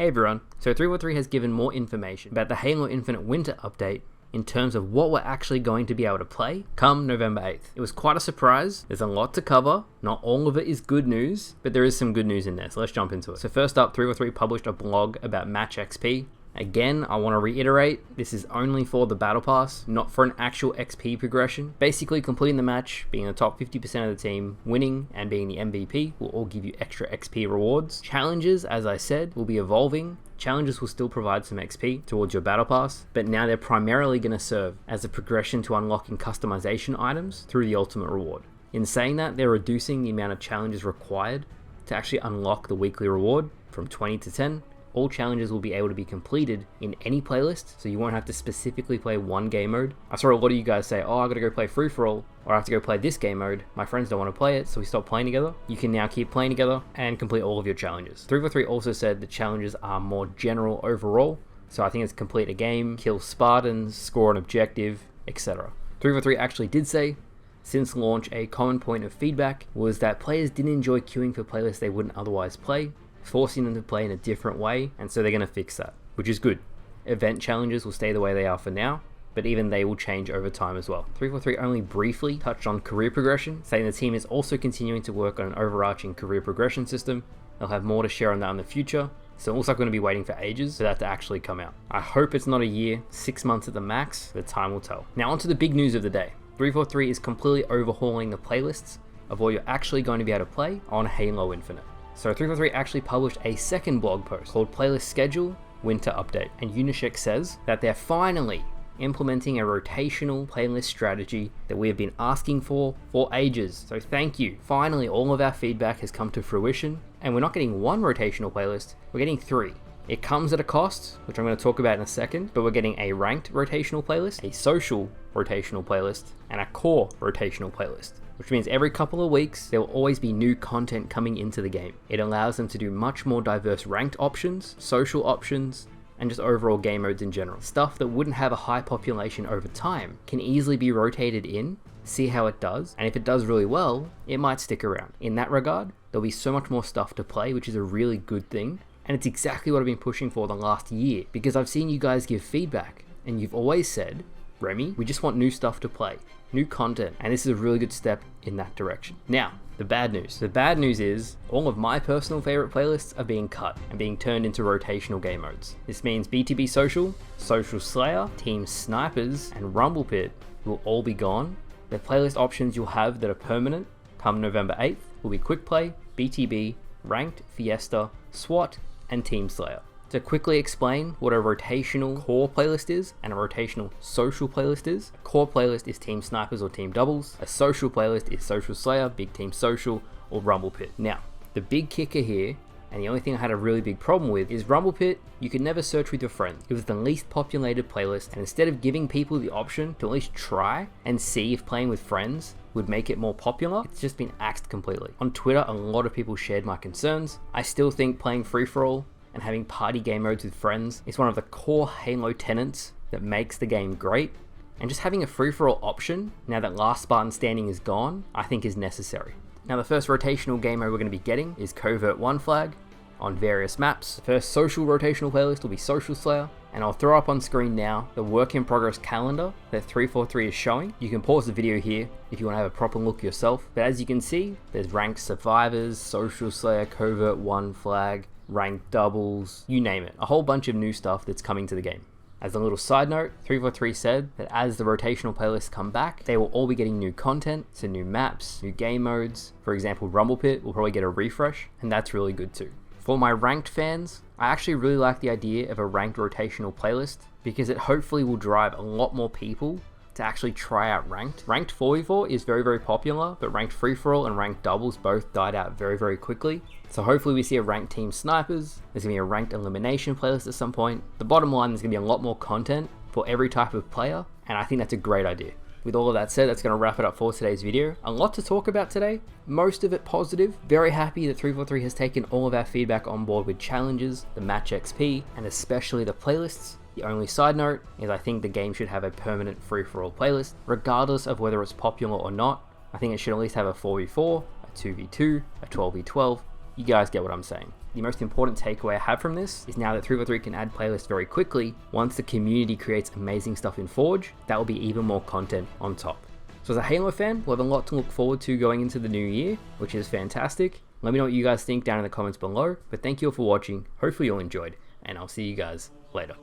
Hey everyone, so 343 has given more information about the Halo Infinite Winter update in terms of what we're actually going to be able to play come November 8th. It was quite a surprise, there's a lot to cover, not all of it is good news, but there is some good news in there, so let's jump into it. So first up, 343 published a blog about match XP. Again, I want to reiterate, this is only for the Battle Pass, not for an actual XP progression. Basically, completing the match, being in the top 50% of the team, winning, and being the MVP will all give you extra XP rewards. Challenges, as I said, will be evolving. Challenges will still provide some XP towards your Battle Pass, but now they're primarily going to serve as a progression to unlocking customization items through the ultimate reward. In saying that, they're reducing the amount of challenges required to actually unlock the weekly reward from 20 to 10. All challenges will be able to be completed in any playlist, so you won't have to specifically play one game mode. I saw a lot of you guys say, oh, I gotta go play free-for-all, or I have to go play this game mode. My friends don't want to play it, so we stop playing together. You can now keep playing together and complete all of your challenges. 343 also said the challenges are more general overall, so I think it's complete a game, kill Spartans, score an objective, etc. 343 actually did say, since launch, a common point of feedback was that players didn't enjoy queuing for playlists they wouldn't otherwise play, forcing them to play in a different way, and so they're going to fix that, which is good. Event challenges will stay the way they are for now, but even they will change over time as well. 343 only briefly touched on career progression, saying the team is also continuing to work on an overarching career progression system. They'll have more to share on that in the future, so it looks like we're going to be waiting for ages for that to actually come out. I hope it's not a year, 6 months at the max, but time will tell. Now onto the big news of the day. 343 is completely overhauling the playlists of what you're actually going to be able to play on Halo Infinite. So 343 actually published a second blog post called Playlist Schedule Winter Update, and Unishek says that they're finally implementing a rotational playlist strategy that we have been asking for ages. So thank you. Finally, all of our feedback has come to fruition, and we're not getting one rotational playlist, we're getting 3. It comes at a cost, which I'm going to talk about in a second, but we're getting a ranked rotational playlist, a social rotational playlist, and a core rotational playlist, which means every couple of weeks, there will always be new content coming into the game. It allows them to do much more diverse ranked options, social options, and just overall game modes in general. Stuff that wouldn't have a high population over time can easily be rotated in, see how it does, and if it does really well, it might stick around. In that regard, there'll be so much more stuff to play, which is a really good thing. And it's exactly what I've been pushing for the last year, because I've seen you guys give feedback, and you've always said, Remy, we just want new stuff to play, new content, and this is a really good step in that direction. Now, the bad news. The bad news is all of my personal favorite playlists are being cut and being turned into rotational game modes. This means BTB Social, Social Slayer, Team Snipers, and Rumble Pit will all be gone. The playlist options you'll have that are permanent come November 8th will be Quick Play, BTB, Ranked, Fiesta, SWAT, and Team Slayer. To quickly explain what a rotational core playlist is and a rotational social playlist is, a core playlist is Team Snipers or Team Doubles, a social playlist is Social Slayer, Big Team Social, or Rumble Pit. Now, the big kicker here, and the only thing I had a really big problem with, is Rumble Pit, you could never search with your friends. It was the least populated playlist, and instead of giving people the option to at least try and see if playing with friends would make it more popular, it's just been axed completely. On Twitter, a lot of people shared my concerns. I still think playing free-for-all and having party game modes with friends is one of the core Halo tenets that makes the game great, and just having a free-for-all option, now that Last Spartan Standing is gone, I think is necessary. Now the first rotational game mode we're going to be getting is Covert 1 Flag on various maps. The first social rotational playlist will be Social Slayer, and I'll throw up on screen now the work in progress calendar that 343 is showing. You can pause the video here if you want to have a proper look yourself, but as you can see, there's Ranked Survivors, Social Slayer, Covert 1 Flag, Ranked Doubles, you name it. A whole bunch of new stuff that's coming to the game. As a little side note, 343 said that as the rotational playlists come back, they will all be getting new content, so new maps, new game modes. For example, Rumble Pit will probably get a refresh, and that's really good too. For my ranked fans, I actually really like the idea of a ranked rotational playlist because it hopefully will drive a lot more people to actually try out ranked. Ranked 4v4 is very, very popular, but ranked free-for-all and ranked doubles both died out very, very quickly. So hopefully we see a ranked Team Snipers, there's going to be a ranked elimination playlist at some point. The bottom line, there's going to be a lot more content for every type of player, and I think that's a great idea. With all of that said, that's going to wrap it up for today's video. A lot to talk about today, most of it positive. Very happy that 343 has taken all of our feedback on board with challenges, the match XP, and especially the playlists. The only side note is I think the game should have a permanent free-for-all playlist, regardless of whether it's popular or not. I think it should at least have a 4v4, a 2v2, a 12v12. You guys get what I'm saying. The most important takeaway I have from this is now that 343 can add playlists very quickly, once the community creates amazing stuff in Forge, that will be even more content on top. So as a Halo fan, we'll have a lot to look forward to going into the new year, which is fantastic. Let me know what you guys think down in the comments below, but thank you all for watching, hopefully you all enjoyed, and I'll see you guys later.